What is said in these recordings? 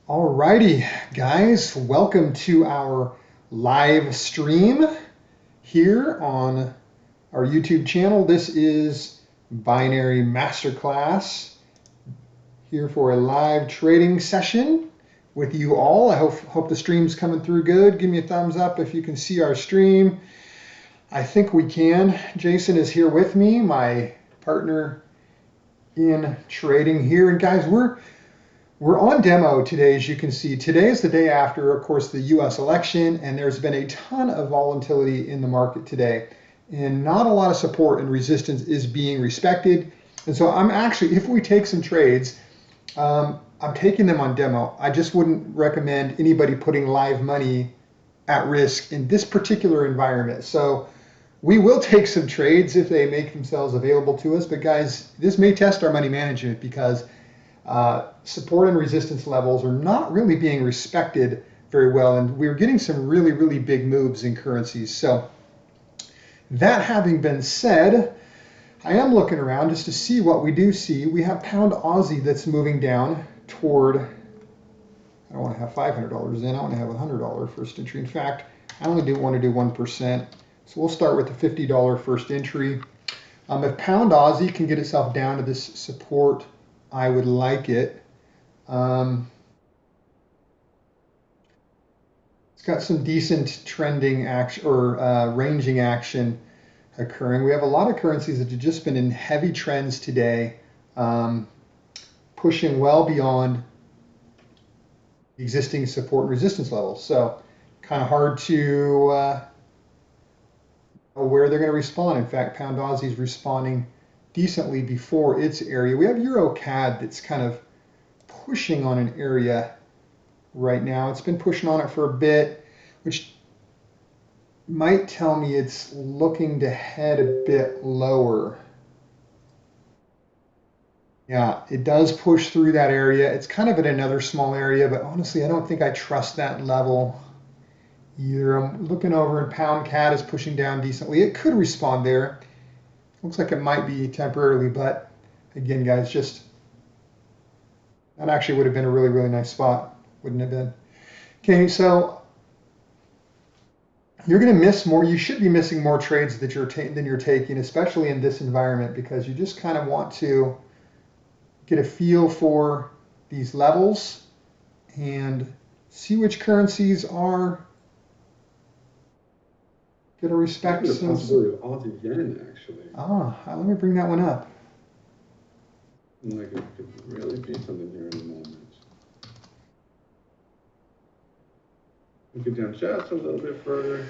Alrighty, guys, welcome to our live stream here on our YouTube channel. This is Binary Masterclass here for a live trading session with you all. I hope the stream's coming through good. Give me a thumbs up if you can see our stream. I think we can. Jason is here with me, my partner in trading here. And guys, we're on demo today, as you can see. Today is the day after, of course, the US election, and there's been a ton of volatility in the market today. And not a lot of support and resistance is being respected. And so I'm actually, if we take some trades, I'm taking them on demo. I just wouldn't recommend anybody putting live money at risk in this particular environment. So we will take some trades if they make themselves available to us. But guys, this may test our money management because support and resistance levels are not really being respected very well, and we're getting some really, really big moves in currencies. So that having been said, I am looking around just to see what we do see. We have pound Aussie that's moving down toward, I don't want to have $500 in, I want to have $100 first entry. In fact, I only want to do 1%. So we'll start with the $50 first entry. If pound Aussie can get itself down to this support, I would like it. It's got some decent trending action or ranging action occurring. We have a lot of currencies that have just been in heavy trends today, pushing well beyond existing support and resistance levels. So kind of hard to know where they're going to respond. In fact, pound Aussie is responding decently before its area. We have Euro CAD that's kind of pushing on an area right now. It's been pushing on it for a bit, which might tell me it's looking to head a bit lower. Yeah, it does push through that area. It's kind of at another small area, but honestly, I don't think I trust that level either. I'm looking over and pound CAD is pushing down decently. It could respond there. Looks like it might be temporarily, but again, guys, just that actually would have been a really, really nice spot, wouldn't it have been? Okay, so you're going to miss more. You should be missing more trades that than you're taking, especially in this environment, because you just kind of want to get a feel for these levels and see which currencies are going to respect the possibility of Aussie yen, actually. Let me bring that one up. Like it could really be something here in a moment. We could down just a little bit further.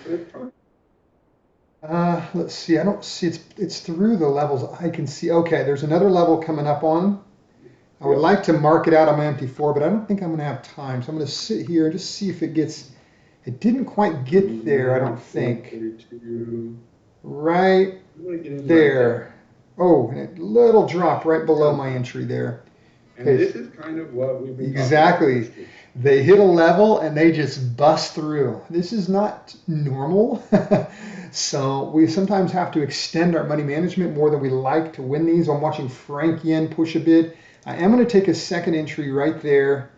Let's see. I don't see it's through the levels I can see. Okay, there's another level coming up on. I would like to mark it out on my MT4, but I don't think I'm going to have time. So I'm going to sit here and just see if it gets. It didn't quite get there, I don't think. Right there. Oh, and a little drop right below my entry there. Okay. And this is kind of what we've been exactly. They hit a level and they just bust through. This is not normal. So we sometimes have to extend our money management more than we like to win these. I'm watching Frank Yen push a bit. I am going to take a second entry right there.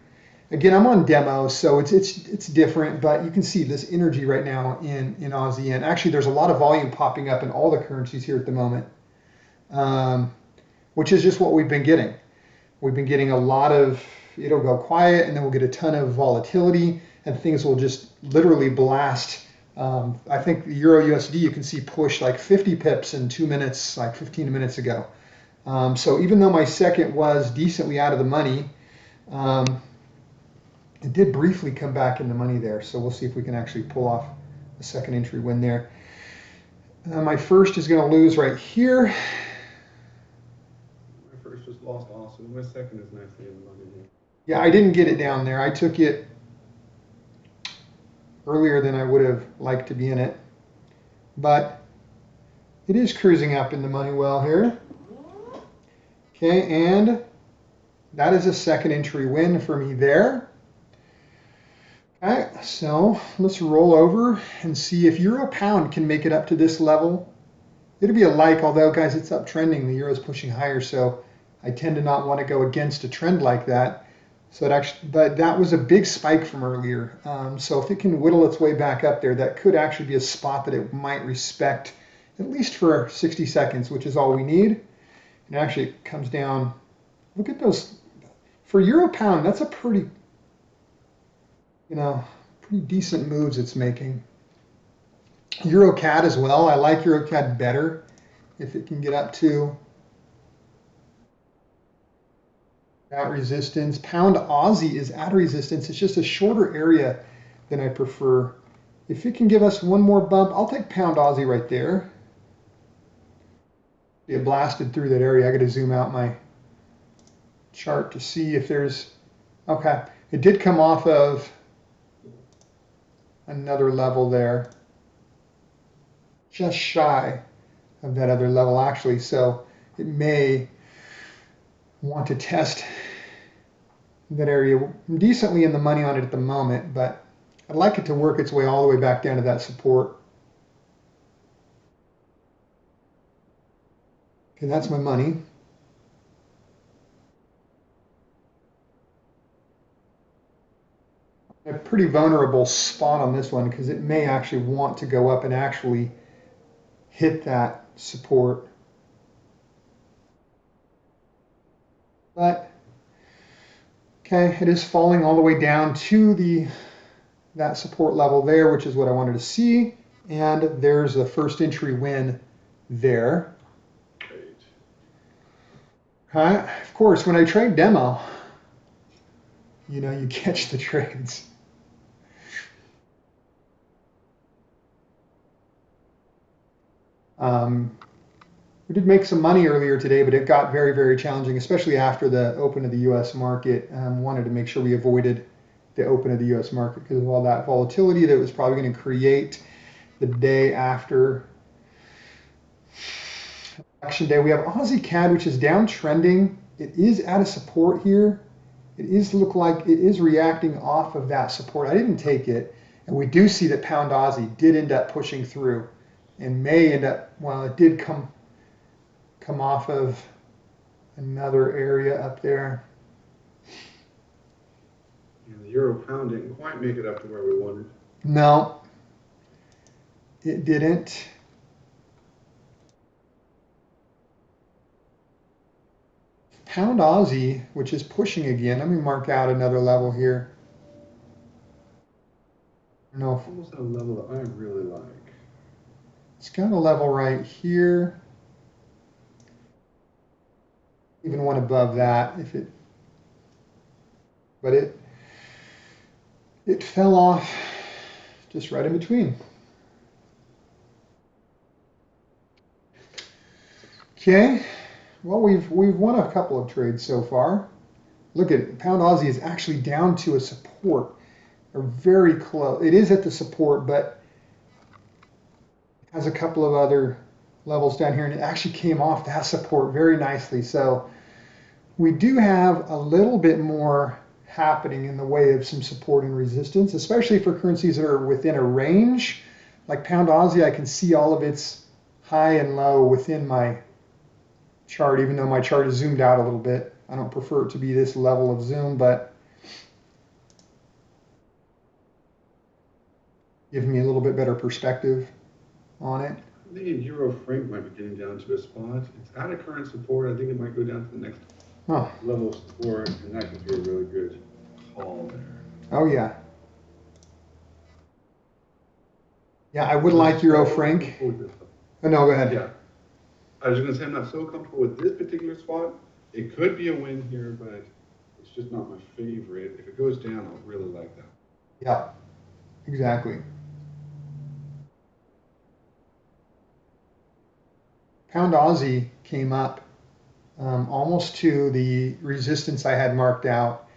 Again, I'm on demo, so it's different, but you can see this energy right now in Aussie Yen. Actually, there's a lot of volume popping up in all the currencies here at the moment, which is just what we've been getting. We've been getting a lot of, it'll go quiet, and then we'll get a ton of volatility, and things will just literally blast. I think the Euro USD, you can see push like 50 pips in 2 minutes, like 15 minutes ago. So even though my second was decently out of the money, it did briefly come back in the money there, so we'll see if we can actually pull off a second entry win there. My first is going to lose right here. My first just lost also. My second is nicely in the money here. Yeah, I didn't get it down there. I took it earlier than I would have liked to be in it, but it is cruising up in the money well here. Okay, and that is a second entry win for me there. Okay, so let's roll over and see if Euro Pound can make it up to this level. It'll be a like, although, guys, it's uptrending. The euro is pushing higher, so I tend to not want to go against a trend like that. So it actually, but that was a big spike from earlier. So if it can whittle its way back up there, that could actually be a spot that it might respect, at least for 60 seconds, which is all we need. And actually, it comes down. Look at those. For euro pound, that's a pretty, pretty decent moves it's making. Euro CAD as well. I like Euro CAD better if it can get up to that resistance. Pound Aussie is at resistance. It's just a shorter area than I prefer. If it can give us one more bump, I'll take Pound Aussie right there. It blasted through that area. I got to zoom out my chart to see if there's, okay. It did come off of another level there. Just shy of that other level actually. So it may want to test that area. I'm decently in the money on it at the moment, but I'd like it to work its way all the way back down to that support. Okay, that's my money. A pretty vulnerable spot on this one because it may actually want to go up and actually hit that support. But okay, it is falling all the way down to that support level there, which is what I wanted to see. And there's the first entry win there. Okay, of course, when I trade demo, you catch the trades. We did make some money earlier today, but it got very, very challenging, especially after the open of the U.S. market. Wanted to make sure we avoided the open of the U.S. market because of all that volatility that was probably going to create the day after election day. We have Aussie CAD, which is downtrending. It is at a support here. It is look like it is reacting off of that support. I didn't take it, and we do see that Pound Aussie did end up pushing through, and may end up. Well, it did come off of another area up there. Yeah, the euro pound didn't quite make it up to where we wanted. No, it didn't. Pound Aussie, which is pushing again. Let me mark out another level here. No, it's almost at a level that I really like. It's got a level right here. Even one above that, but it fell off just right in between. Okay, well we've won a couple of trades so far. Look at it, Pound Aussie is actually down to a support, or very close. It is at the support, but it has a couple of other levels down here, and it actually came off that support very nicely. So we do have a little bit more happening in the way of some support and resistance, especially for currencies that are within a range. Like Pound Aussie, I can see all of its high and low within my chart, even though my chart is zoomed out a little bit. I don't prefer it to be this level of zoom, but giving me a little bit better perspective on it. I think euro franc might be getting down to a spot. It's at a current support. I think it might go down to the next level of support, and that could be a really good call there. Oh yeah. Yeah, I would like euro franc. Oh, no, go ahead. Yeah. I was going to say I'm not so comfortable with this particular spot. It could be a win here, but it's just not my favorite. If it goes down, I'll really like that. Yeah, exactly. Pound Aussie came up almost to the resistance I had marked out,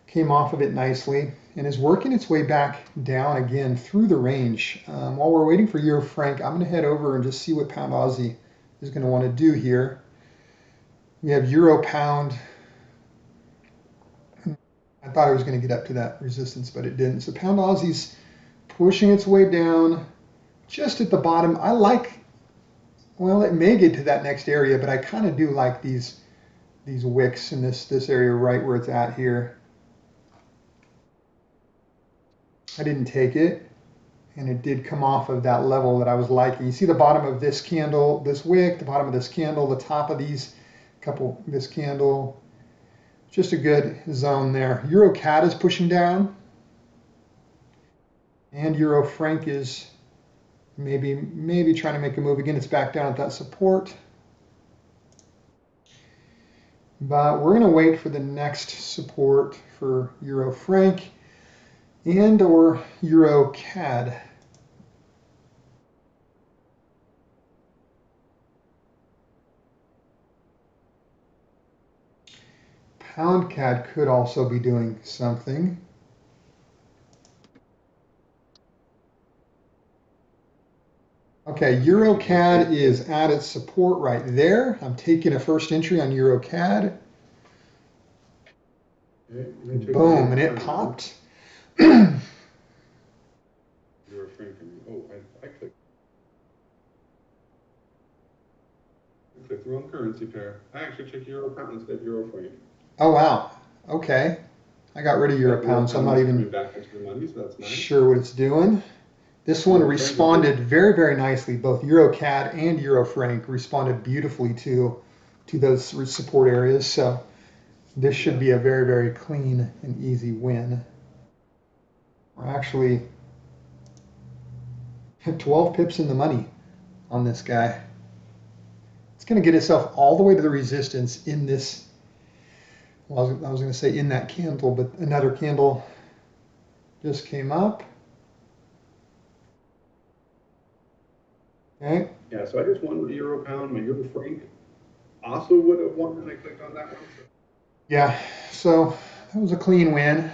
came off of it nicely, and is working its way back down again through the range. While we're waiting for euro franc, I'm going to head over and just see what Pound Aussie is going to want to do here. We have euro pound. I thought it was going to get up to that resistance, but it didn't. So Pound Aussie's pushing its way down just at the bottom. I like well, it may get to that next area, but I kind of do like these wicks in this area right where it's at here. I didn't take it, and it did come off of that level that I was liking. You see the bottom of this candle, this wick, the bottom of this candle, the top of this candle. Just a good zone there. Euro CAD is pushing down, and Euro Franc is maybe trying to make a move again. It's back down at that support. But we're going to wait for the next support for Euro Franc and or Euro CAD. Pound CAD could also be doing something. Okay, Euro CAD is at its support right there. I'm taking a first entry on Euro CAD. Boom, and it popped. Euro Franc. Oh, I clicked the wrong currency pair. I actually took Euro Pound instead of Euro Franc. Oh wow. Okay. I got rid of Euro Pound, so I'm not even back into the money, so that's nice. Sure what it's doing. This one responded very, very nicely. Both Euro CAD and Euro Franc responded beautifully to those support areas. So this should be a very, very clean and easy win. We're actually 12 pips in the money on this guy. It's going to get itself all the way to the resistance in this. Well, I was going to say in that candle, but another candle just came up. Okay. Yeah, so I just won with the Euro Pound. My Euro Franc also would have won when I clicked on that one. So. Yeah, so that was a clean win.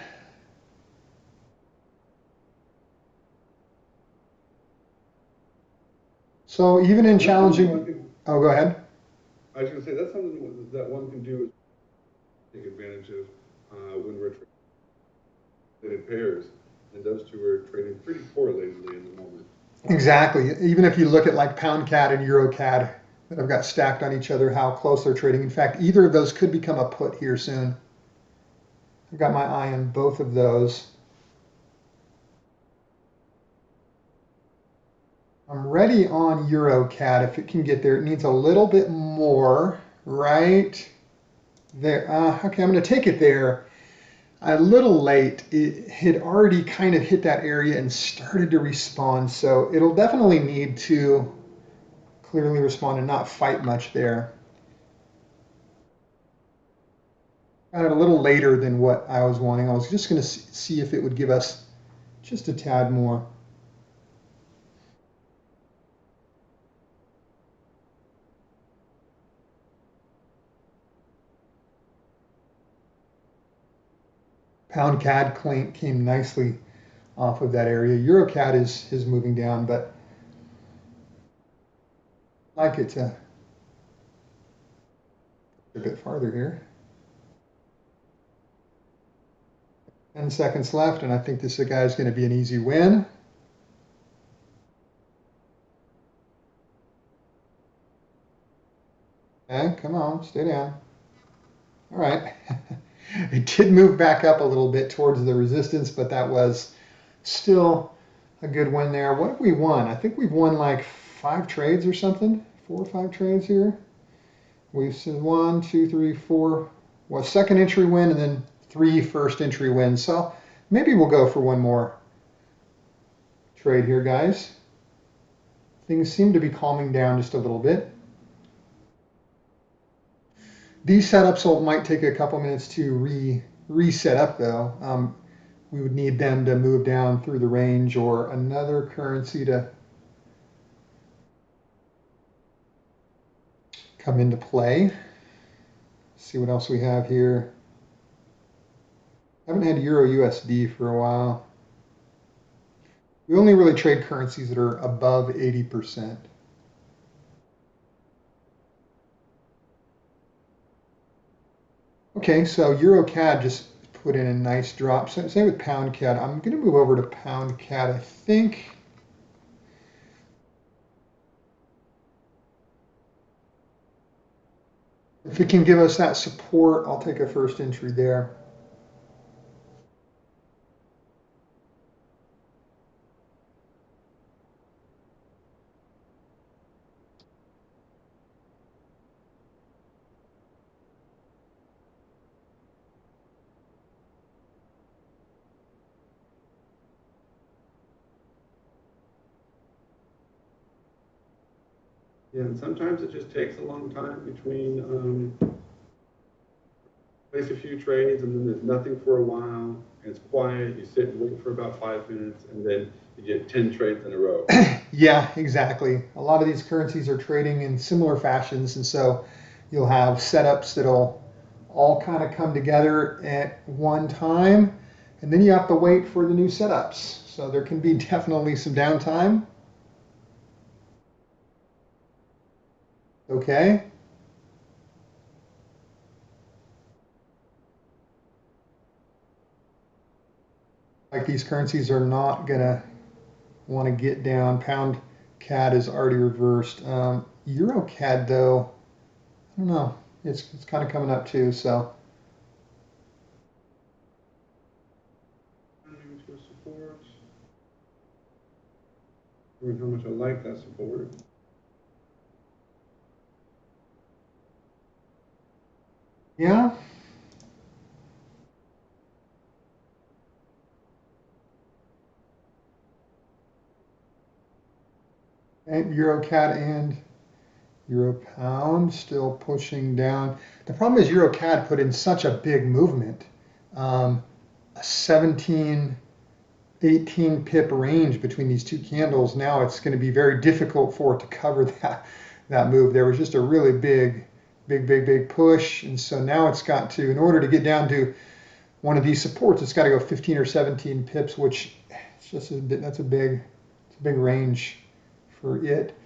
So even in challenging, oh, go ahead. I was going to say that's something that one can do is take advantage of when we're trading pairs, and those two are trading pretty correlatedly in the moment. Exactly. Even if you look at like Pound CAD and Euro CAD that have got stacked on each other, how close they're trading. In fact, either of those could become a put here soon. I've got my eye on both of those. I'm ready on Euro CAD if it can get there. It needs a little bit more right there. Okay, I'm going to take it there. A little late. It had already kind of hit that area and started to respond. So it'll definitely need to clearly respond and not fight much there. Got it a little later than what I was wanting. I was just going to see if it would give us just a tad more. Pound CAD came nicely off of that area. Euro CAD is moving down, but I'd like it to a bit farther here. 10 seconds left, and I think this guy is going to be an easy win. Okay, come on, stay down. All right. It did move back up a little bit towards the resistance, but that was still a good win there. What have we won? I think we've won like 5 trades or something. 4 or 5 trades here. We've seen 1, 2, 3, 4. Well, second entry win and then 3 first entry wins. So maybe we'll go for one more trade here, guys. Things seem to be calming down just a little bit. These setups might take a couple minutes to reset up, though. We would need them to move down through the range or another currency to come into play. See what else we have here. Haven't had Euro USD for a while. We only really trade currencies that are above 80%. Okay, so Euro CAD just put in a nice drop. Same with Pound CAD. I'm going to move over to Pound CAD, I think. If it can give us that support, I'll take a first entry there. Yeah, and sometimes it just takes a long time between place a few trades and then there's nothing for a while. And it's quiet. You sit and wait for about 5 minutes, and then you get 10 trades in a row. Yeah, exactly. A lot of these currencies are trading in similar fashions, and so you'll have setups that'll all kind of come together at one time, and then you have to wait for the new setups. So there can be definitely some downtime. Okay. Like these currencies are not gonna want to get down. Pound CAD is already reversed. Euro CAD though, I don't know. It's kind of coming up too. So Into support. How much I like that support. yeah. And Euro CAD and Euro Pound still pushing down. The problem is Euro CAD put in such a big movement. A 17, 18 pip range between these two candles. Now it's going to be very difficult for it to cover that move. There was just a really big push, and so now it's got to, in order to get down to one of these supports, it's got to go 15 or 17 pips, which it's just that's a big range for it.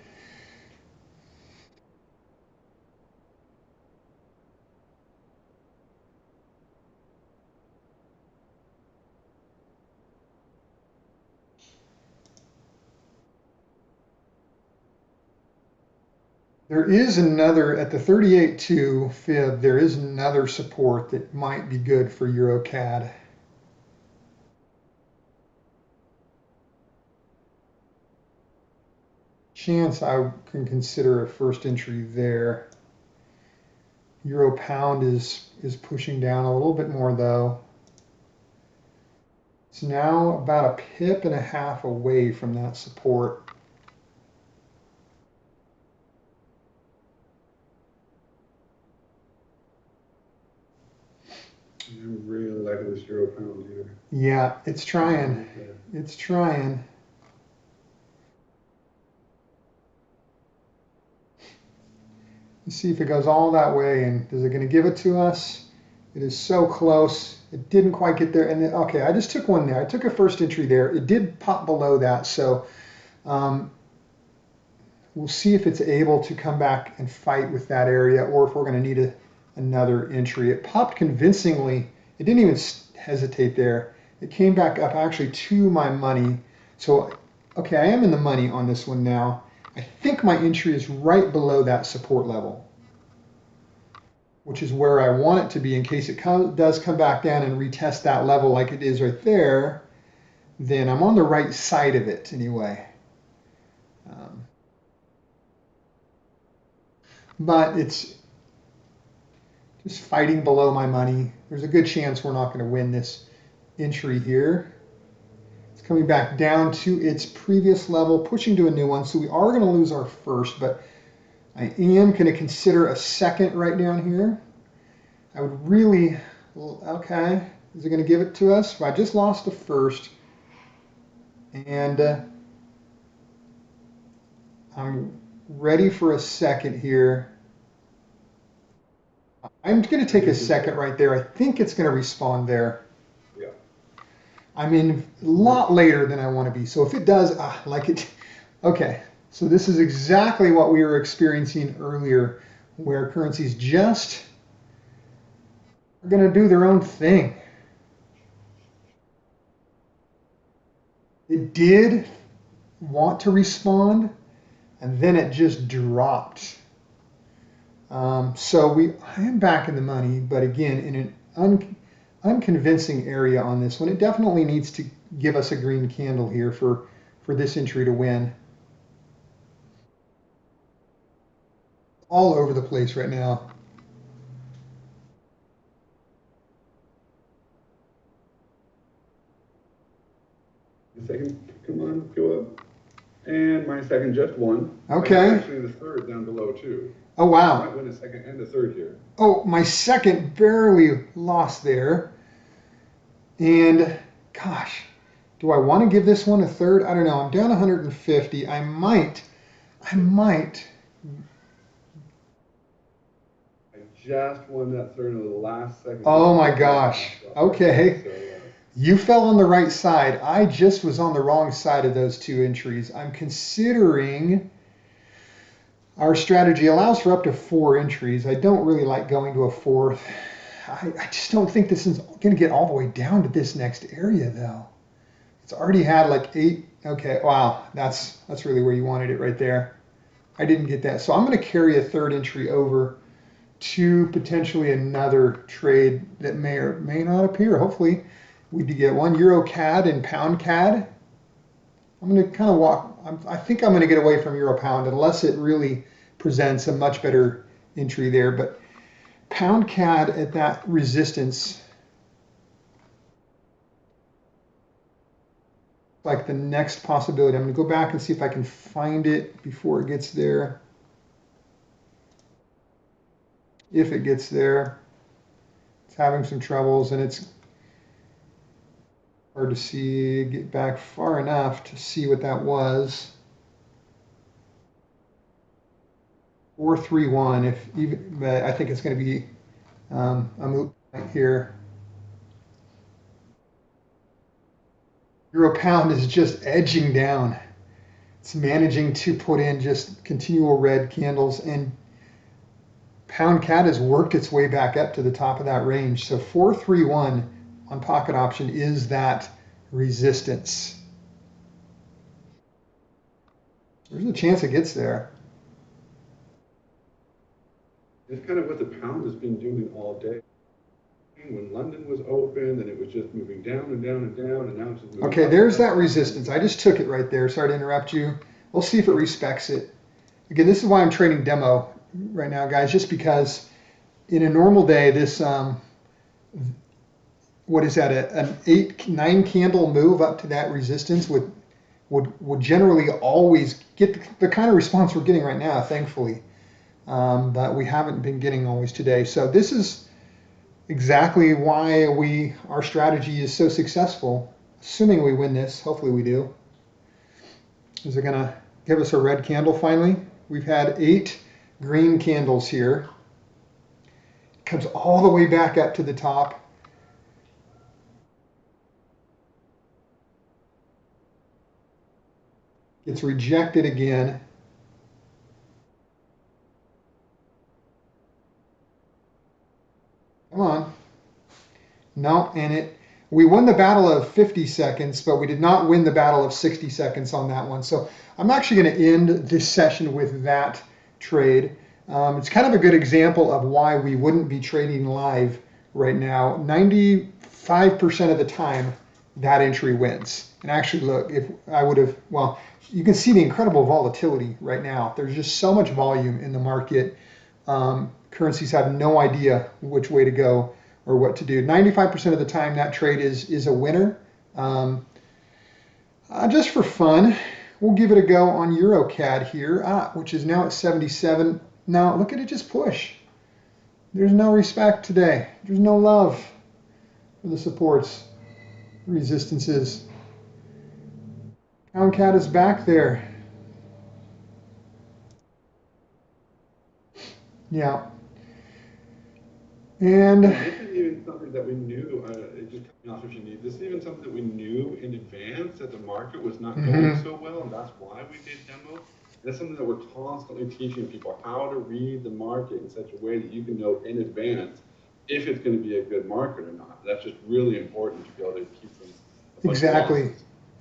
There is another, at the 38.2 fib, there is another support that might be good for EuroCAD. Chance I can consider a first entry there. Euro pound is pushing down a little bit more though. It's now about a pip and a half away from that support. I'm really liking this Euro Pound here. Yeah, it's trying. It's trying. Let's see if it goes all that way, and is it going to give it to us? It is so close. It didn't quite get there. And then, okay, I just took one there. I took a first entry there. It did pop below that, so we'll see if it's able to come back and fight with that area, or if we're going to need another entry. It popped convincingly. It didn't even hesitate there. It came back up actually to my money. So, okay, I am in the money on this one now. I think my entry is right below that support level, which is where I want it to be in case it does come back down and retest that level like it is right there. Then I'm on the right side of it anyway. But it's just fighting below my money. There's a good chance we're not going to win this entry here. It's coming back down to its previous level, pushing to a new one. So we are going to lose our first, but I am going to consider a second right down here. I would really, okay, is it going to give it to us? I just lost the first, and I'm ready for a second here. I'm going to take a second right there. I think it's going to respawn there. Yeah. I'm in a lot later than I want to be. So if it does, like it, okay. So this is exactly what we were experiencing earlier, where currencies just are going to do their own thing. It did want to respond, and then it just dropped. So I am back in the money, but again, in an unconvincing area on this one. It definitely needs to give us a green candle here for this entry to win. All over the place right now. Second, come on, go up. And my second just won. Okay. Actually, the third down below too. Oh wow. I might win a second and a third here. Oh, my second barely lost there. And gosh, do I want to give this one a third? I don't know. I'm down 150. I might. I just won that third in the last second. Oh my gosh. Okay. So, you fell on the right side. I just was on the wrong side of those two entries. I'm considering our strategy allows for up to 4 entries. I don't really like going to a fourth. I just don't think this is going to get all the way down to this next area though. It's already had like 8. Okay, wow, that's really where you wanted it right there. I didn't get that. So I'm going to carry a third entry over to potentially another trade that may or may not appear. Hopefully we do get one. Euro CAD and pound CAD. I'm going to kind of walk. I think I'm going to get away from Euro pound unless it really presents a much better entry there. But pound CAD at that resistance, like the next possibility. I'm going to go back and see if I can find it before it gets there. If it gets there, it's having some troubles and it's hard to see, get back far enough to see what that was. 431. If even, I think it's going to be a move right here. Euro pound is just edging down. It's managing to put in just continual red candles, and pound CAD has worked its way back up to the top of that range. So 431 on pocket option is that resistance. There's a chance it gets there. it's kind of what the pound has been doing all day. When London was open, then it was just moving down and down and down, and now it's just moving Okay, up there's and up. that resistance. I just took it right there. Sorry to interrupt you. We'll see if it respects it. Again, this is why I'm trading demo right now, guys, just because in a normal day, this, what is that, an 8-9 candle move up to that resistance would generally always get the kind of response we're getting right now, thankfully. But we haven't been getting always today. So this is exactly why our strategy is so successful. Assuming we win this, hopefully we do. Is it gonna give us a red candle finally? We've had 8 green candles here. It comes all the way back up to the top. Gets rejected again. Come on. No, and we won the battle of 50 seconds, but we did not win the battle of 60 seconds on that one. So I'm actually going to end this session with that trade. It's kind of a good example of why we wouldn't be trading live right now. 95% of the time, that entry wins. And actually, look, if I would have, well, you can see the incredible volatility right now. There's just so much volume in the market. Currencies have no idea which way to go or what to do. 95% of the time that trade is a winner. Just for fun, we'll give it a go on EuroCAD here, which is now at 77. Now look at it just push. There's no respect today. There's no love for the supports, resistances. Pound CAD is back there. Yeah. And this is even something that we knew, just coming off if you need, this is even something that we knew in advance that the market was not going so well, and that's why we did demo. That's something that we're constantly teaching people, how to read the market in such a way that you can know in advance if it's going to be a good market or not. That's just really important to be able to keep them. Exactly.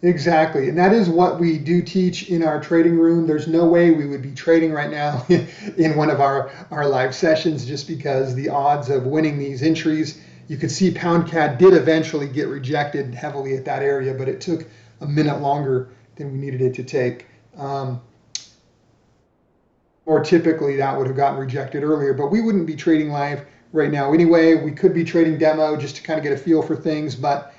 Exactly. And that is what we do teach in our trading room. There's no way we would be trading right now in one of our live sessions just because the odds of winning these entries, you could see pound CAD did eventually get rejected heavily at that area, but it took a minute longer than we needed it to take. Or typically that would have gotten rejected earlier, but we wouldn't be trading live right now anyway. We could be trading demo just to kind of get a feel for things, but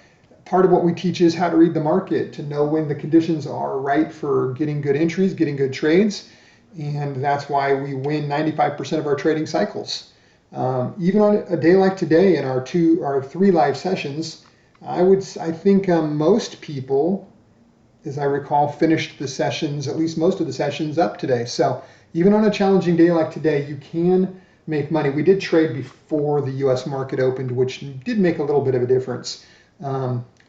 part of what we teach is how to read the market, to know when the conditions are right for getting good entries, getting good trades. And that's why we win 95% of our trading cycles. Even on a day like today in our three live sessions, I think most people, as I recall, finished the sessions, at least most of the sessions up today. So even on a challenging day like today, you can make money. We did trade before the US market opened, which did make a little bit of a difference.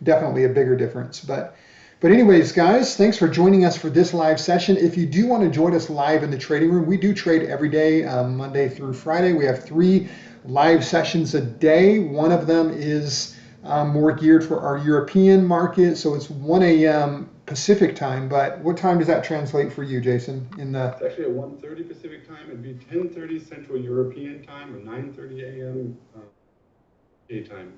Definitely a bigger difference. But anyways, guys, thanks for joining us for this live session. If you do want to join us live in the trading room, we do trade every day, Monday through Friday. We have 3 live sessions a day. One of them is more geared for our European market, so it's 1 a.m. Pacific time. But what time does that translate for you, Jason? It's actually at 1:30 Pacific time. It'd be 10:30 Central European time or 9:30 a.m. Daytime.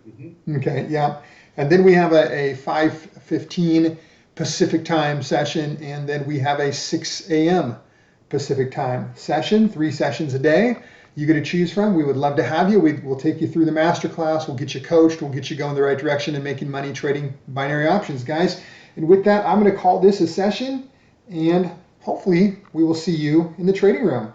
Okay, yeah. And then we have a 5:15 Pacific time session, and then we have a 6 a.m. Pacific time session, 3 sessions a day. You get to choose from. We would love to have you. We'll take you through the masterclass. We'll get you coached. We'll get you going the right direction and making money trading binary options, guys. And with that, I'm going to call this a session, and hopefully we will see you in the trading room.